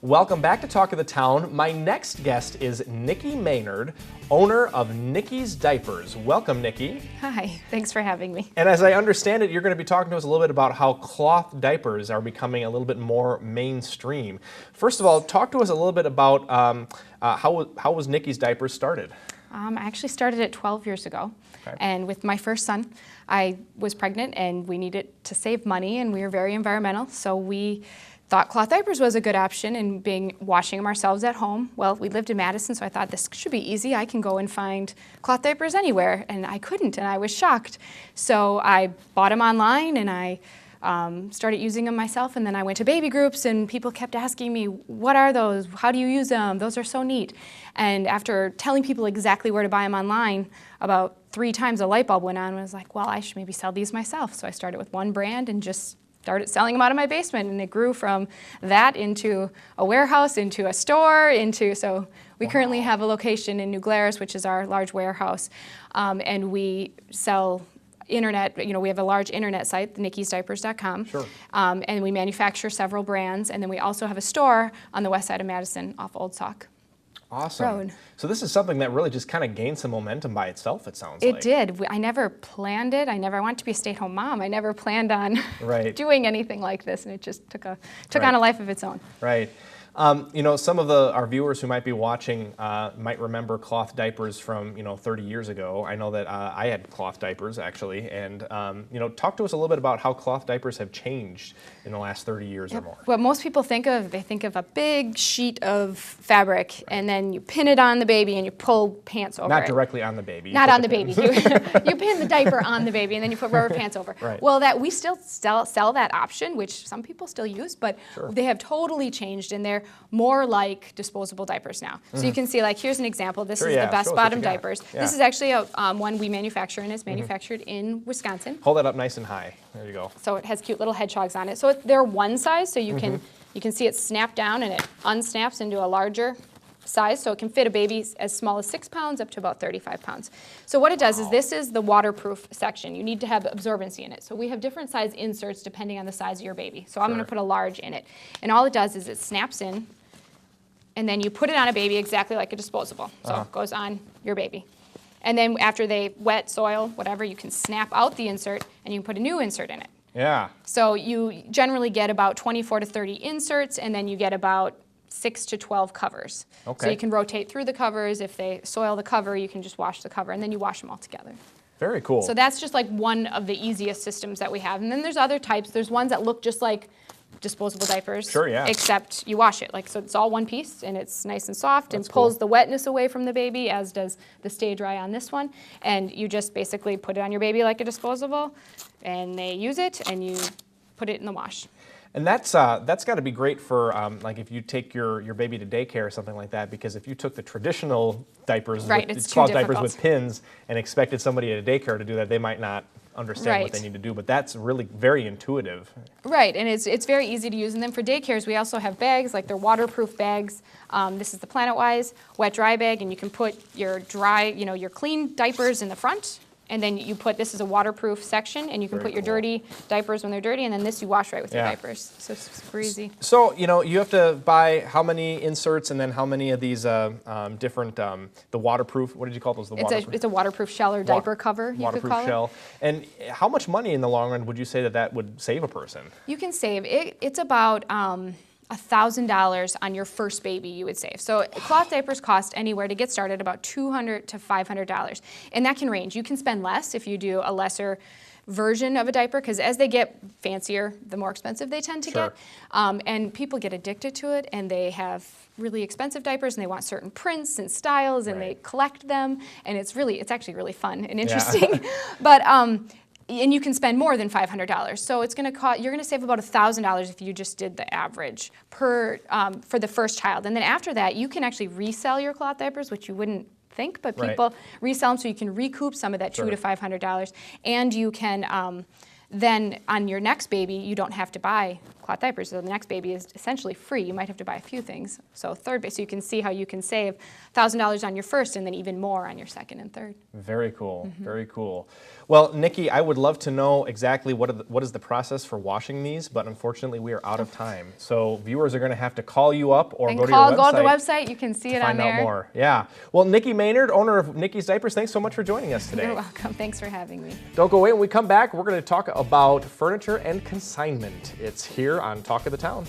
Welcome back to Talk of the Town. My next guest is Nicki Maynard, owner of Nicki's Diapers. Welcome, Nicki. Hi, thanks for having me. And as I understand it, you're going to be talking to us a little bit about how cloth diapers are becoming a little bit more mainstream. First of all, talk to us a little bit about how was Nicki's Diapers started? I actually started it 12 years ago. Okay. And with my first son, I was pregnant and we needed to save money and we were very environmental. So we thought cloth diapers was a good option and washing them ourselves at home. Well, we lived in Madison, so I thought this should be easy. I can go and find cloth diapers anywhere, and I couldn't, and I was shocked. So I bought them online and I started using them myself, and then I went to baby groups and people kept asking me, what are those? How do you use them? Those are so neat. And after telling people exactly where to buy them online, about 3 times a light bulb went on and I was like, well, I should maybe sell these myself. So I started with one brand and just started selling them out of my basement, and it grew from that into a warehouse, into a store, so we currently have a location in New Glarus, which is our large warehouse, and we sell internet, we have a large internet site, nickisdiapers.com, Sure. And we manufacture several brands, and then we also have a store on the west side of Madison off Old Sauk Awesome. Road. So this is something that really just kind of gained some momentum by itself, it sounds like. It did. I never planned it. I wanted to be a stay-at-home mom. I never planned on doing anything like this, and it just took on a life of its own. Right. Some of our viewers who might be watching might remember cloth diapers from 30 years ago. I know that I had cloth diapers actually, and talk to us a little bit about how cloth diapers have changed in the last 30 years or more. What most people think of a big sheet of fabric, and then you pin it on the baby and you pull pants over it. Not directly on the baby. Not on the baby. You pin the diaper on the baby and then you put rubber pants over. Right. Well, we still sell that option, which some people still use, but they have totally changed, and they're more like disposable diapers now. So you can see, here's an example. This is the Best Bottom Diapers. Yeah. This is actually one we manufacture, and it's manufactured in Wisconsin. Hold that up nice and high. There you go. So it has cute little hedgehogs on it. So they're one size, so you can see it snap down and it unsnaps into a larger size, so it can fit a baby as small as 6 pounds up to about 35 pounds. So what it does is, this is the waterproof section. You need to have absorbency in it. So we have different size inserts depending on the size of your baby. So I'm going to put a large in it. And all it does is it snaps in, and then you put it on a baby exactly like a disposable. So it goes on your baby. And then after they wet, soil, whatever, you can snap out the insert and you can put a new insert in it. Yeah. So you generally get about 24 to 30 inserts, and then you get about 6 to 12 covers. Okay. So you can rotate through the covers. If they soil the cover, you can just wash the cover, and then you wash them all together. Very cool. So that's just like one of the easiest systems that we have. And then there's other types. There's ones that look just like disposable diapers. Sure, yeah. Except you wash it. So it's all one piece, and it's nice and soft, That's and pulls cool. the wetness away from the baby, as does the Stay Dry on this one. And you just basically put it on your baby like a disposable, and they use it, and you put it in the wash. And that's got to be great for if you take your baby to daycare or something like that, because if you took the traditional diapers, it's cloth too diapers difficult with pins, and expected somebody at a daycare to do that, they might not understand what they need to do. But that's really very intuitive. Right, and it's very easy to use. And then for daycares, we also have bags, they're waterproof bags. This is the PlanetWise wet dry bag, and you can put your dry, your clean diapers in the front. And then this is a waterproof section, and you can put your dirty diapers when they're dirty, and then this you wash right with your diapers. So it's super easy. So, you have to buy how many inserts, and then how many of these different, the waterproof, what did you call those? It's a waterproof shell or diaper cover, you could call it. Waterproof shell. And how much money in the long run would you say that would save a person? You can save, it's about $1,000 on your first baby, you would save. So cloth diapers cost anywhere to get started about $200 to $500, and that can range. You can spend less if you do a lesser version of a diaper, because as they get fancier, the more expensive they tend to get. And people get addicted to it, and they have really expensive diapers, and they want certain prints and styles, and they collect them, and it's actually really fun and interesting. But and you can spend more than $500. So it's going to cost. You're going to save about $1,000 if you just did the average for the first child. And then after that, you can actually resell your cloth diapers, which you wouldn't think, but people resell them, so you can recoup some of that $200 to $500, and you can then on your next baby, you don't have to buy cloth diapers. So the next baby is essentially free. You might have to buy a few things. So third baby, so you can see how you can save $1,000 on your first and then even more on your second and third. Very cool, very cool. Well, Nikki, I would love to know exactly what is the process for washing these, but unfortunately we are out of time. So viewers are going to have to call you up or go to your website. Go to the website, you can see it on there. Find out more. Yeah. Well, Nikki Maynard, owner of Nicky's Diapers, thanks so much for joining us today. You're welcome. Thanks for having me. Don't go away. When we come back, we're going to talk about furniture and consignment. It's here on Talk of the Town.